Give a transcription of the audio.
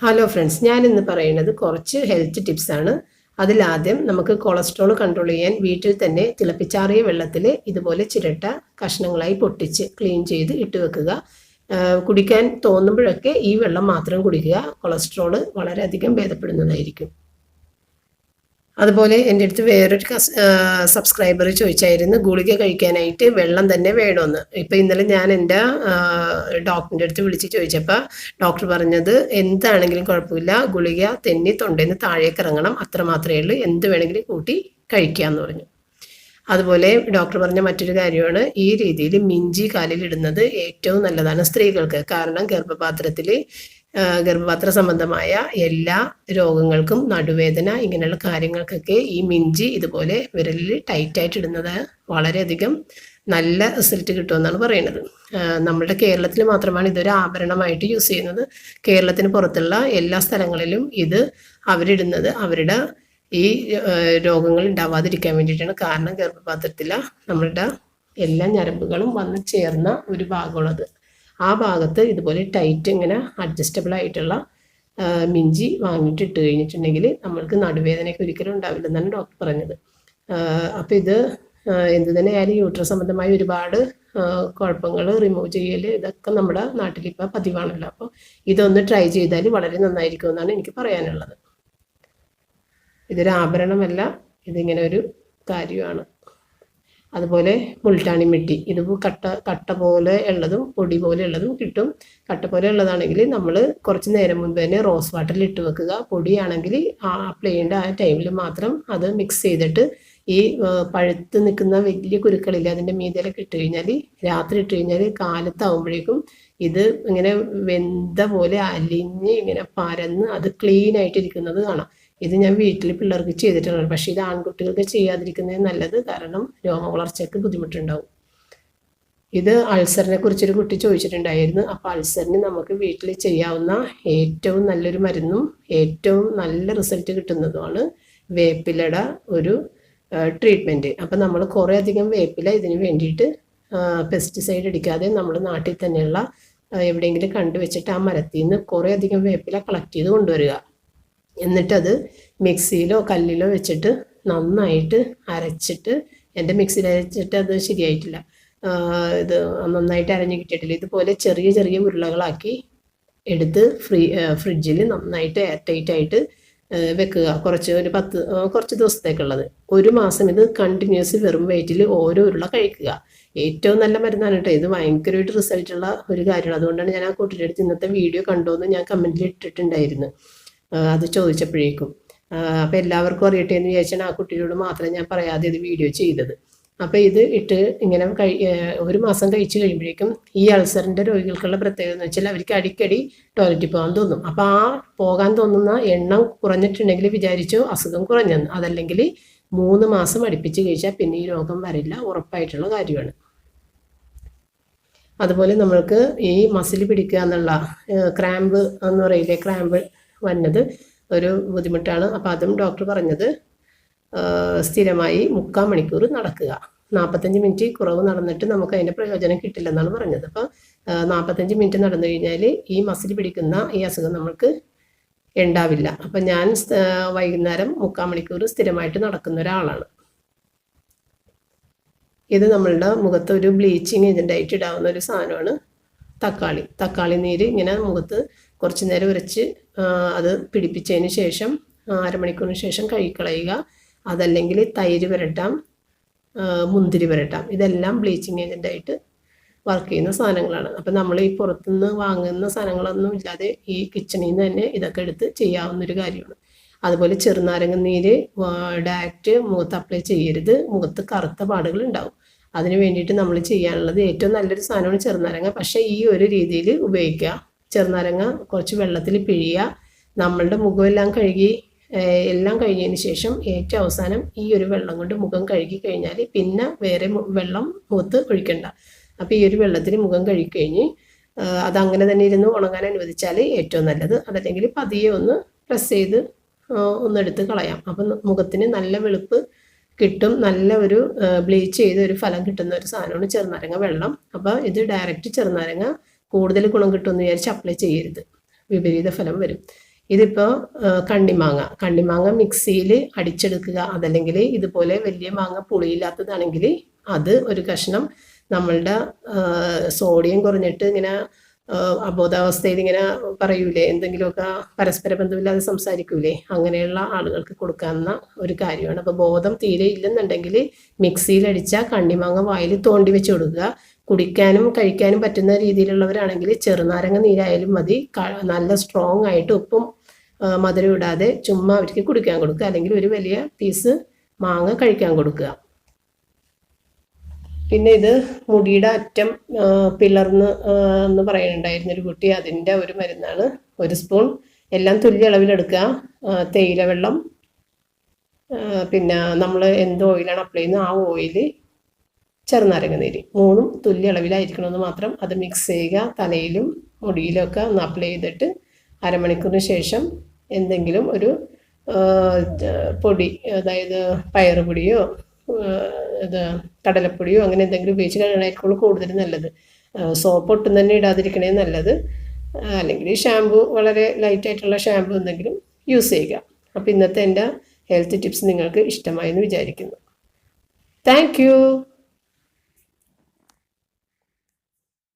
Hello friends, ഞാൻ ഇന്ന് പറയുന്നത് കുറച്ച് ഹെൽത്ത് ടിപ്സ് ആണ്. അതിലാദ്യം നമുക്ക് കൊളസ്ട്രോൾ കൺട്രോൾ ചെയ്യാൻ വീട്ടിൽ തന്നെ തിളപ്പിച്ചാറിയ വെള്ളത്തിൽ ഇതുപോലെ ചിരട്ട കഷ്ണങ്ങളായി പൊട്ടിച്ച് ക്ലീൻ ചെയ്ത് ഇട്ട് വെക്കുക. കുടിക്കാൻ തോന്നുമ്പോഴൊക്കെ ഈ വെള്ളം മാത്രം കുടിക്കുക. കൊളസ്ട്രോൾ വളരെയധികം ഭേദപ്പെടുന്നതായിരിക്കും. അതുപോലെ എൻ്റെ അടുത്ത് വേറൊരു സബ്സ്ക്രൈബർ ചോദിച്ചായിരുന്നു ഗുളിക കഴിക്കാനായിട്ട് വെള്ളം തന്നെ വേണമെന്ന്. ഇപ്പം ഇന്നലെ ഞാൻ എൻ്റെ ഡോക്ടറിൻ്റെ അടുത്ത് വിളിച്ച് ചോദിച്ചപ്പോൾ ഡോക്ടർ പറഞ്ഞത് എന്താണെങ്കിലും കുഴപ്പമില്ല, ഗുളിക തെന്നി തൊണ്ടയിൽ നിന്ന് താഴേക്ക് ഇറങ്ങണം, അത്ര മാത്രമേ ഉള്ളൂ, എന്ത് വേണമെങ്കിലും കൂട്ടി കഴിക്കാമെന്ന് പറഞ്ഞു. അതുപോലെ ഡോക്ടർ പറഞ്ഞ മറ്റൊരു കാര്യമാണ്, ഈ രീതിയിൽ മിഞ്ചി കാലിൽ ഇടുന്നത് ഏറ്റവും നല്ലതാണ് സ്ത്രീകൾക്ക്. കാരണം ഗർഭപാത്ര സംബന്ധമായ എല്ലാ രോഗങ്ങൾക്കും, നടുവേദന, ഇങ്ങനെയുള്ള കാര്യങ്ങൾക്കൊക്കെ ഈ മിഞ്ചി ഇതുപോലെ വിരലിൽ ടൈറ്റായിട്ട് ഇടുന്നത് വളരെയധികം നല്ല റിസൾട്ട് കിട്ടുമെന്നാണ് പറയുന്നത്. നമ്മുടെ കേരളത്തിൽ മാത്രമാണ് ഇതൊരു ആഭരണമായിട്ട് യൂസ് ചെയ്യുന്നത്. കേരളത്തിന് പുറത്തുള്ള എല്ലാ സ്ഥലങ്ങളിലും ഇത് അവരിടുന്നത് അവരുടെ ഈ രോഗങ്ങൾ ഉണ്ടാവാതിരിക്കാൻ വേണ്ടിയിട്ടാണ്. കാരണം ഗർഭപാത്രത്തിൽ നമ്മളുടെ എല്ലാ ഞരമ്പുകളും വന്ന് ചേർന്ന ഒരു ഭാഗമുള്ളത്. ആ ഭാഗത്ത് ഇതുപോലെ ടൈറ്റ് ഇങ്ങനെ അഡ്ജസ്റ്റബിൾ ആയിട്ടുള്ള മിഞ്ചി വാങ്ങിയിട്ട് ഇട്ട് കഴിഞ്ഞിട്ടുണ്ടെങ്കിൽ നമ്മൾക്ക് നടുവേദനയൊക്കെ ഒരിക്കലും ഉണ്ടാവില്ലെന്നാണ് ഡോക്ടർ പറഞ്ഞത്. അപ്പോൾ ഇത് എന്ത് തന്നെ ആയാലും യൂട്രസ് സംബന്ധമായ ഒരുപാട് കുഴപ്പങ്ങൾ റിമൂവ് ചെയ്യൽ ഇതൊക്കെ നമ്മുടെ നാട്ടിലിപ്പോൾ പതിവാണല്ലോ. അപ്പോൾ ഇതൊന്ന് ട്രൈ ചെയ്താൽ വളരെ നന്നായിരിക്കും എന്നാണ് എനിക്ക് പറയാനുള്ളത്. ഇതൊരു ആഭരണമല്ല, ഇതിങ്ങനെ ഒരു കാര്യമാണ്. അതുപോലെ മുൾട്ടാണി മിട്ടി, ഇത് കട്ട പോലെ ഉള്ളതും പൊടി പോലെ ഉള്ളതും കിട്ടും. കട്ട പോലെ ഉള്ളതാണെങ്കിൽ നമ്മൾ കുറച്ച് നേരം മുൻപ് തന്നെ റോസ് വാട്ടറിൽ ഇട്ട് വെക്കുക. പൊടിയാണെങ്കിൽ അപ്ലൈ ചെയ്യേണ്ട ആ ടൈമിൽ മാത്രം അത് മിക്സ് ചെയ്തിട്ട് ഈ പഴുത്ത് നിൽക്കുന്ന വലിയ കുരുക്കളില്ല അതിൻ്റെ മീതയിലൊക്കെ ഇട്ട് കഴിഞ്ഞാൽ, രാത്രി ഇട്ട് കഴിഞ്ഞാൽ കാലത്താവുമ്പോഴേക്കും ഇത് ഇങ്ങനെ വെന്ത പോലെ അലിഞ്ഞ് ഇങ്ങനെ പരന്ന് അത് ക്ലീൻ ആയിട്ടിരിക്കുന്നത് കാണാം. ഇത് ഞാൻ വീട്ടിൽ പിള്ളേർക്ക് ചെയ്തിട്ടുള്ളതാണ്. പക്ഷേ ഇത് ആൺകുട്ടികൾക്ക് ചെയ്യാതിരിക്കുന്നത് നല്ലത്, കാരണം രോമവളർച്ചയ്ക്ക് ബുദ്ധിമുട്ടുണ്ടാവും. ഇത് അൾസറിനെ കുറിച്ചൊരു കുട്ടി ചോദിച്ചിട്ടുണ്ടായിരുന്നു. അപ്പോൾ അൾസറിന് നമുക്ക് വീട്ടിൽ ചെയ്യാവുന്ന ഏറ്റവും നല്ലൊരു മരുന്നും ഏറ്റവും നല്ല റിസൾട്ട് കിട്ടുന്നതുമാണ് വേപ്പിലയുടെ ഒരു ട്രീറ്റ്മെൻറ്റ്. അപ്പം നമ്മൾ കുറേ അധികം വേപ്പില ഇതിന് വേണ്ടിയിട്ട് പെസ്റ്റിസൈഡ് അടിക്കാതെ നമ്മൾ നാട്ടിൽ തന്നെയുള്ള എവിടെയെങ്കിലും കണ്ടുവച്ചിട്ട് ആ മരത്തിൽ നിന്ന് കുറേ അധികം വേപ്പില കളക്ട് ചെയ്ത് കൊണ്ടുവരിക. എന്നിട്ടത് മിക്സിയിലോ കല്ലിലോ വെച്ചിട്ട് നന്നായിട്ട് അരച്ചിട്ട്, എൻ്റെ മിക്സിയിൽ അരച്ചിട്ട് അത് ശരിയായിട്ടില്ല, ഇത് നന്നായിട്ട് അരഞ്ഞ് കിട്ടിയിട്ടില്ല. ഇതുപോലെ ചെറിയ ചെറിയ ഉരുളകളാക്കി എടുത്ത് ഫ്രിഡ്ജിൽ നന്നായിട്ട് എയർ ടൈറ്റായിട്ട് വെക്കുക. കുറച്ച് ദിവസത്തേക്കുള്ളത്. 1 മാസം ഇത് കണ്ടിന്യൂസ് വെറും വെയിറ്റിൽ ഓരോ ഉരുള കഴിക്കുക. ഏറ്റവും നല്ല മരുന്നാണ് കേട്ടോ. ഇത് ഭയങ്കരമായിട്ട് റിസൾട്ടുള്ള ഒരു കാര്യമാണ്. അതുകൊണ്ടാണ് ഞാൻ ആ കുട്ടിയുടെ അടുത്ത് ഇന്നത്തെ വീഡിയോ കണ്ടോന്ന് ഞാൻ കമൻറ്റിൽ ഇട്ടിട്ടുണ്ടായിരുന്നു അത് ചോദിച്ചപ്പോഴേക്കും. അപ്പോൾ എല്ലാവർക്കും അറിയട്ടെ എന്ന് വിചാരിച്ചാണ് ആ കുട്ടിയോട് മാത്രം ഞാൻ പറയാതെ ഇത് വീഡിയോ ചെയ്തത്. അപ്പോൾ ഇത് ഇട്ട് ഇങ്ങനെ 1 മാസം കഴിച്ച് കഴിയുമ്പോഴേക്കും ഈ അൾസറിൻ്റെ രോഗികൾക്കുള്ള പ്രത്യേകത എന്ന് വെച്ചാൽ അവർക്ക് അടിക്കടി ടോയ്ലറ്റിൽ പോകാൻ തോന്നും. അപ്പോൾ ആ പോകാൻ തോന്നുന്ന എണ്ണം കുറഞ്ഞിട്ടുണ്ടെങ്കിൽ വിചാരിച്ചോ അസുഖം കുറഞ്ഞെന്ന്. അതല്ലെങ്കിൽ 3 മാസം അടുപ്പിച്ച് കഴിച്ചാൽ പിന്നെ ഈ രോഗം വരില്ല, ഉറപ്പായിട്ടുള്ള കാര്യമാണ്. അതുപോലെ നമ്മൾക്ക് ഈ മസിൽ പിടിക്കുക എന്നുള്ള ക്രാമ്പ് എന്ന് പറയില്ലേ, ക്രാമ്പ് വന്നത് ഒരു ബുദ്ധിമുട്ടാണ്. അപ്പോൾ അതും ഡോക്ടർ പറഞ്ഞത് സ്ഥിരമായി 3/4 മണിക്കൂർ നടക്കുക. 45 മിനിറ്റ് കുറവ് നടന്നിട്ട് നമുക്ക് അതിൻ്റെ പ്രയോജനം കിട്ടില്ലെന്നാണ് പറഞ്ഞത്. അപ്പോൾ 45 മിനിറ്റ് നടന്നു കഴിഞ്ഞാൽ ഈ മസിൽ പിടിക്കുന്ന ഈ അസുഖം നമുക്ക് ഉണ്ടാവില്ല. അപ്പം ഞാൻ വൈകുന്നേരം 3/4 മണിക്കൂർ സ്ഥിരമായിട്ട് നടക്കുന്ന ഒരാളാണ്. ഇത് നമ്മളുടെ മുഖത്ത് ഒരു ബ്ലീച്ചിങ് ഏജൻ്റായിട്ട് ഇടാവുന്ന ഒരു സാധനമാണ് തക്കാളി നീര്. ഇങ്ങനെ മുഖത്ത് കുറച്ച് നേരം ഉരച്ച് അത് പിടിപ്പിച്ചതിന് ശേഷം 1/2 മണിക്കൂറിന് ശേഷം കഴുകിക്കളയുക. അതല്ലെങ്കിൽ തൈര് പുരട്ടാം, മുന്തിരി പുരട്ടാം. ഇതെല്ലാം ബ്ലീച്ചിങ് ഏജൻ്റായിട്ട് വർക്ക് ചെയ്യുന്ന സാധനങ്ങളാണ്. അപ്പം നമ്മൾ ഈ പുറത്തുനിന്ന് വാങ്ങുന്ന സാധനങ്ങളൊന്നും ഇല്ലാതെ ഈ കിച്ചണിൽ നിന്ന് തന്നെ ഇതൊക്കെ എടുത്ത് ചെയ്യാവുന്നൊരു കാര്യമാണ്. അതുപോലെ ചെറുനാരങ്ങ നീര് ഡയറക്റ്റ് മുഖത്ത് അപ്ലൈ ചെയ്യരുത്, മുഖത്ത് കറുത്ത പാടുകൾ ഉണ്ടാവും. അതിന് വേണ്ടിയിട്ട് നമ്മൾ ചെയ്യാനുള്ളത് ഏറ്റവും നല്ലൊരു സാധനമാണ് ചെറുനാരങ്ങ. പക്ഷേ ഈ ഒരു രീതിയിൽ ഉപയോഗിക്കുക. ചെറുനാരങ്ങ കുറച്ച് വെള്ളത്തിൽ പിഴിയുക. നമ്മളുടെ മുഖമെല്ലാം കഴുകി എല്ലാം കഴിഞ്ഞതിന് ശേഷം ഏറ്റവും അവസാനം ഈ ഒരു വെള്ളം കൊണ്ട് മുഖം കഴുകി കഴിഞ്ഞാൽ പിന്നെ വേറെ വെള്ളം മുഖത്ത് ഒഴിക്കണ്ട. അപ്പോൾ ഈ ഒരു വെള്ളത്തിൽ മുഖം കഴുകിക്കഴിഞ്ഞ് അതങ്ങനെ തന്നെ ഇരുന്ന് ഉണങ്ങാൻ അനുവദിച്ചാൽ ഏറ്റവും നല്ലത്. അതല്ലെങ്കിൽ പതിയെ ഒന്ന് പ്രസ് ചെയ്ത് ഒന്നെടുത്ത് കളയാം. അപ്പം മുഖത്തിന് നല്ല വെളുപ്പ് കിട്ടും. നല്ല ഒരു ബ്ലീച്ച് ചെയ്ത് ഒരു ഫലം കിട്ടുന്ന ഒരു സാധനമാണ് ചെറുനാരങ്ങ വെള്ളം. അപ്പോൾ ഇത് ഡയറക്റ്റ് ചെറുനാരങ്ങ കൂടുതൽ ഗുണം കിട്ടുമെന്ന് വിചാരിച്ച് അപ്ലൈ ചെയ്യരുത്, വിപരീത ഫലം വരും. ഇതിപ്പോൾ കണ്ണിമാങ്ങ മിക്സിയിൽ അടിച്ചെടുക്കുക, അതല്ലെങ്കിൽ ഇതുപോലെ വലിയ മാങ്ങ പുളിയില്ലാത്തതാണെങ്കിൽ അത് ഒരു കഷ്ണം നമ്മളുടെ സോഡിയം കുറഞ്ഞിട്ട് ഇങ്ങനെ അബോധാവസ്ഥയിൽ ഇങ്ങനെ പറയൂലേ, എന്തെങ്കിലുമൊക്കെ പരസ്പര ബന്ധമില്ലാതെ സംസാരിക്കൂലേ, അങ്ങനെയുള്ള ആളുകൾക്ക് കൊടുക്കാവുന്ന ഒരു കാര്യമാണ്. അപ്പോൾ ബോധം തീരെ ഇല്ലെന്നുണ്ടെങ്കിൽ മിക്സിയിലടിച്ച കണ്ണിമാങ്ങ വായിൽ തോണ്ടി വെച്ച് കൊടുക്കുക. കുടിക്കാനും കഴിക്കാനും പറ്റുന്ന രീതിയിലുള്ളവരാണെങ്കിൽ ചെറുനാരങ്ങ നീരായാലും മതി. നല്ല സ്ട്രോങ് ആയിട്ട് ഉപ്പും മധുരം ഇടാതെ ചുമ്മാ അവർക്ക് കുടിക്കാൻ കൊടുക്കുക, അല്ലെങ്കിൽ ഒരു വലിയ പീസ് മാങ്ങ കഴിക്കാൻ കൊടുക്കുക. പിന്നെ ഇത് മുടിയുടെ അറ്റം പിളർന്ന് എന്ന് പറയുന്നുണ്ടായിരുന്ന ഒരു കുട്ടി, അതിൻ്റെ ഒരു മരുന്നാണ്. 1 സ്പൂൺ എല്ലാം തുല്യ അളവിലെടുക്കുക. തേയില വെള്ളം, പിന്നെ നമ്മൾ എന്ത് ഓയിലാണ് അപ്ലൈ ചെയ്യുന്നത് ആ ഓയിൽ, ചെറുനാരങ്ങ നീര്, 3ഉം തുല്യ അളവിലായിരിക്കണമെന്ന് മാത്രം. അത് മിക്സ് ചെയ്യുക. തലയിലും മുടിയിലൊക്കെ ഒന്ന് അപ്ലൈ ചെയ്തിട്ട് അരമണിക്കൂറിന് ശേഷം എന്തെങ്കിലും ഒരു പൊടി, അതായത് പയറുപൊടിയോ ഇത് കടലപ്പൊടിയോ അങ്ങനെ എന്തെങ്കിലും ഉപയോഗിച്ച് കഴിയണമായിരിക്കുള്ളൂ കൂടുതൽ നല്ലത്. സോപ്പ് ഒട്ടും തന്നെ ഇടാതിരിക്കണേ നല്ലത്. അല്ലെങ്കിൽ ഷാമ്പു, വളരെ ലൈറ്റായിട്ടുള്ള ഷാമ്പു എന്തെങ്കിലും യൂസ് ചെയ്യുക. അപ്പോൾ ഇന്നത്തെ എൻ്റെ ഹെൽത്ത് ടിപ്സ് നിങ്ങൾക്ക് ഇഷ്ടമായെന്ന് വിചാരിക്കുന്നു. Thank you.